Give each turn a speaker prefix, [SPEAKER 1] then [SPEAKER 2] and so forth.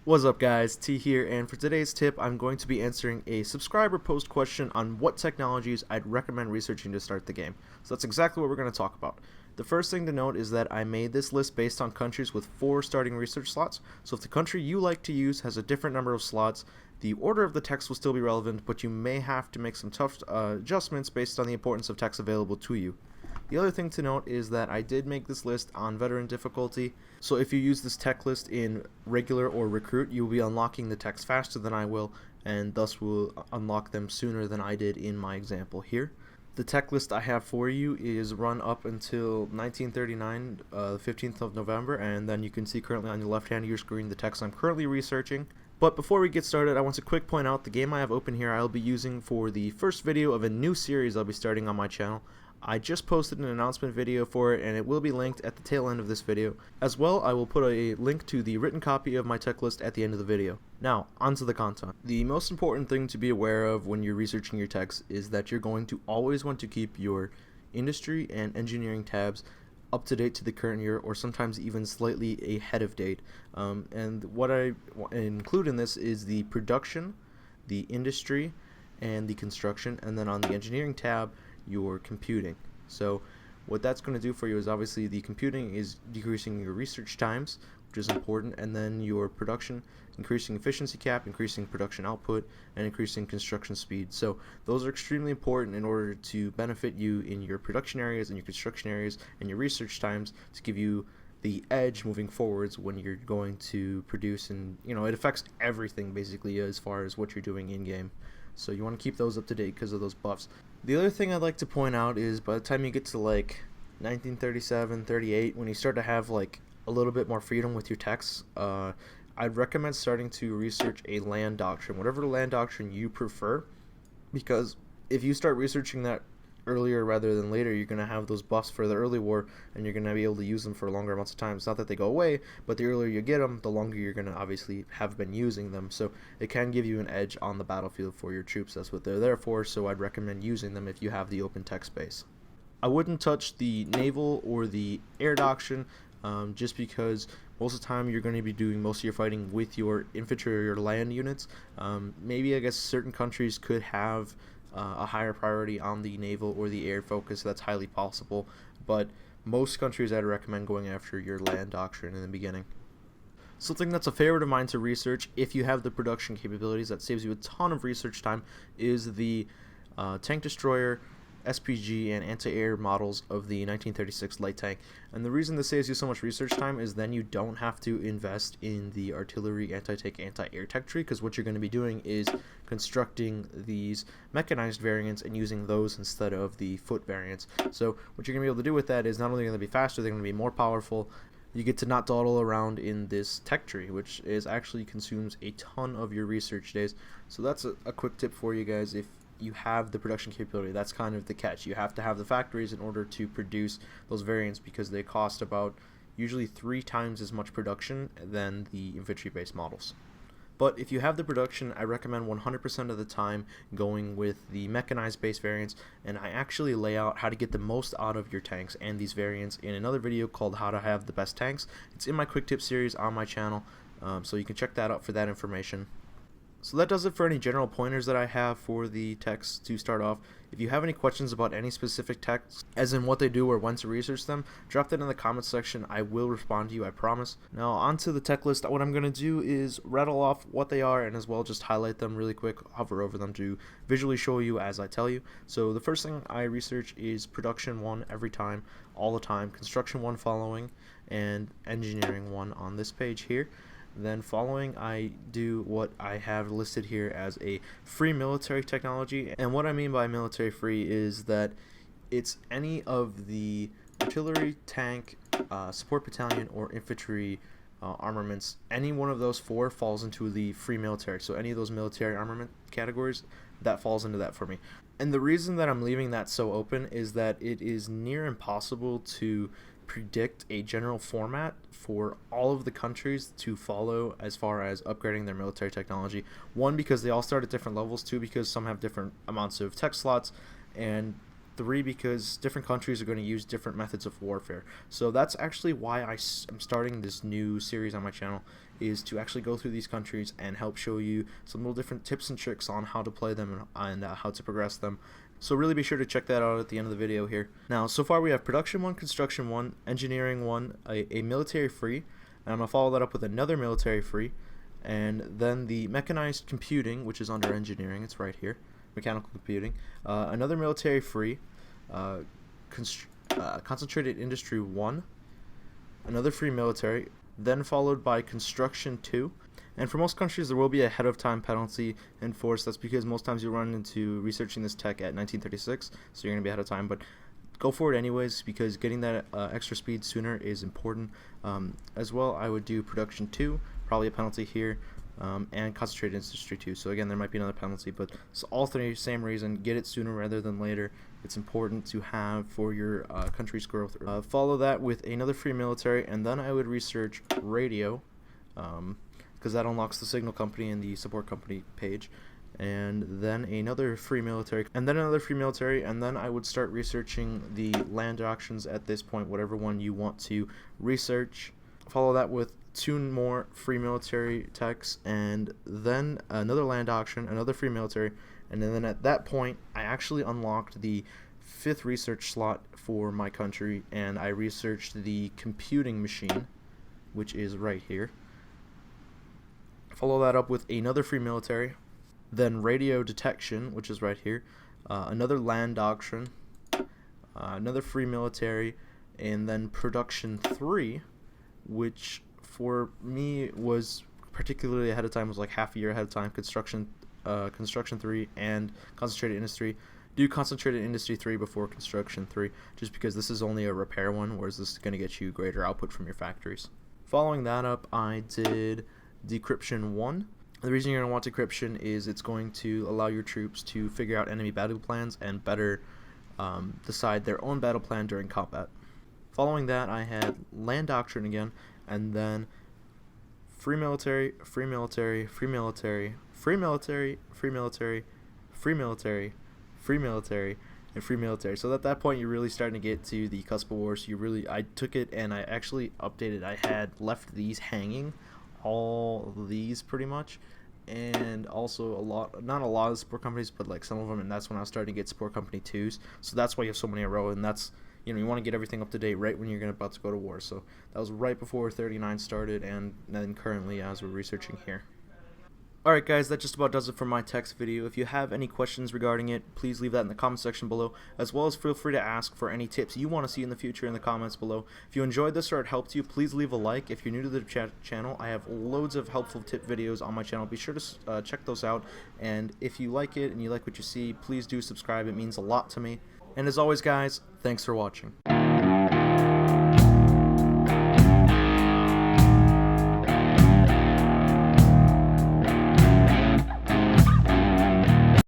[SPEAKER 1] What's up guys, T here, and for today's tip I'm going to be answering a subscriber post question on what technologies I'd recommend researching to start the game. So that's exactly what we're going to talk about. The first thing to note is that I made this list based on countries with 4 starting research slots, so if the country you like to use has a different number of slots, the order of the text will still be relevant, but you may have to make some tough adjustments based on the importance of text available to you. The other thing to note is that I did make this list on veteran difficulty, so if you use this tech list in regular or recruit, you'll be unlocking the text faster than I will, and thus will unlock them sooner than I did in my example here. The tech list I have for you is run up until 1939, the 15th of November, and then you can see currently on the left hand of your screen the text I'm currently researching. But before we get started, I want to quick point out the game I have open here I'll be using for the first video of a new series I'll be starting on my channel. I just posted an announcement video for it, and it will be linked at the tail end of this video. As well, I will put a link to the written copy of my tech list at the end of the video. Now, onto the content. The most important thing to be aware of when you're researching your text is that you're going to always want to keep your industry and engineering tabs up to date to the current year, or sometimes even slightly ahead of date. And what I include in this is the production, the industry, and the construction, and then on the engineering tab, your computing. So what that's going to do for you is obviously the computing is decreasing your research times, which is important, and then your production, increasing efficiency cap, increasing production output, and increasing construction speed. So those are extremely important in order to benefit you in your production areas and your construction areas and your research times, to give you the edge moving forwards when you're going to produce, and it affects everything basically as far as what you're doing in game. So you want to keep those up to date because of those buffs. The other thing I'd like to point out is by the time you get to like 1937, 38, when you start to have like a little bit more freedom with your texts, I'd recommend starting to research a land doctrine, whatever land doctrine you prefer, because if you start researching that earlier rather than later, you're going to have those buffs for the early war, and you're going to be able to use them for longer amounts of time. It's not that they go away, but the earlier you get them, the longer you're going to obviously have been using them. So it can give you an edge on the battlefield for your troops. That's what they're there for, so I'd recommend using them if you have the open text space. I wouldn't touch the naval or the air doctrine, just because most of the time you're going to be doing most of your fighting with your infantry or your land units. Maybe I guess certain countries could have a higher priority on the naval or the air focus. That's highly possible, but most countries I'd recommend going after your land doctrine in the beginning. Something that's a favorite of mine to research, if you have the production capabilities, that saves you a ton of research time, is the tank destroyer, SPG, and anti-air models of the 1936 light tank. And the reason this saves you so much research time is then you don't have to invest in the artillery, anti-tank, anti-air tech tree, because what you're going to be doing is constructing these mechanized variants and using those instead of the foot variants. So what you're going to be able to do with that is not only going to be faster, they're going to be more powerful. You get to not dawdle around in this tech tree, which is actually consumes a ton of your research days. So that's a quick tip for you guys. If you have the production capability, that's kind of the catch. You have to have the factories in order to produce those variants, because they cost about usually 3 times as much production than the infantry based models. But if you have the production, I recommend 100% of the time going with the mechanized base variants, and I actually lay out how to get the most out of your tanks and these variants in another video called How to Have the Best Tanks. It's in my quick tip series on my channel, so you can check that out for that information. So that does it for any general pointers that I have for the text to start off. If you have any questions about any specific texts, as in what they do or when to research them, drop that in the comments section. I will respond to you, I promise. Now onto the tech list. What I'm going to do is rattle off what they are, and as well just highlight them really quick, hover over them to visually show you as I tell you. So the first thing I research is production 1 every time, all the time, construction 1 following, and engineering 1 on this page here. Then following, I do what I have listed here as a free military technology, and what I mean by military free is that it's any of the artillery, tank, support battalion, or infantry armaments. Any one of those 4 falls into the free military, so any of those military armament categories, that falls into that for me. And the reason that I'm leaving that so open is that it is near impossible to predict a general format for all of the countries to follow as far as upgrading their military technology. 1, because they all start at different levels. 2, because some have different amounts of tech slots, and 3 because different countries are going to use different methods of warfare. So that's actually why I'm starting this new series on my channel, is to actually go through these countries and help show you some little different tips and tricks on how to play them and how to progress them. So really be sure to check that out at the end of the video here. Now, so far we have Production 1, Construction 1, Engineering 1, a Military Free, and I'm going to follow that up with another Military Free, and then the Mechanized Computing, which is under Engineering, it's right here, Mechanical Computing, another Military Free, Concentrated Industry 1, another Free Military, then followed by Construction 2. And for most countries there will be a ahead of time penalty enforced. That's because most times you run into researching this tech at 1936, so you're going to be ahead of time, but go for it anyways because getting that extra speed sooner is important. As well, I would do Production 2, probably a penalty here, and Concentrated Industry 2. So again, there might be another penalty, but it's all three, same reason, get it sooner rather than later. It's important to have for your country's growth. Follow that with another Free Military, and then I would research Radio, because that unlocks the signal company and the support company page, and then another Free Military, and then another Free Military, and then I would start researching the land auctions at this point, whatever one you want to research. Follow that with 2 more Free Military techs, and then another land auction, another Free Military, and then at that point I actually unlocked the 5th research slot for my country, and I researched the computing machine, which is right here. Follow that up with another Free Military, then Radio Detection, which is right here, another land auction, another Free Military, and then Production 3, which for me was particularly ahead of time, was like half a year ahead of time. Construction 3 and Concentrated Industry. Do Concentrated Industry 3 before Construction 3, just because this is only a repair one, whereas this is going to get you greater output from your factories. Following that up, I did Decryption 1. The reason you're going to want decryption is it's going to allow your troops to figure out enemy battle plans and better decide their own battle plan during combat. Following that, I had Land Doctrine again, and then Free Military, Free Military, Free Military, Free Military, Free Military, Free Military, Free Military, and Free Military. So at that point, you're really starting to get to the cusp of war. So I took it and I actually updated. I had left these hanging, all these pretty much, and also not a lot of support companies, but like some of them, and that's when I was starting to get support company 2s. So that's why you have so many in a row, and that's, you know, you want to get everything up to date right when you're about to go to war. So that was right before 39 started, and then currently as we're researching here. Alright guys, that just about does it for my text video. If you have any questions regarding it, please leave that in the comment section below, as well as feel free to ask for any tips you want to see in the future in the comments below. If you enjoyed this or it helped you, please leave a like. If you're new to the channel, I have loads of helpful tip videos on my channel. Be sure to check those out, and if you like it and you like what you see, please do subscribe. It means a lot to me. And as always guys, thanks for watching.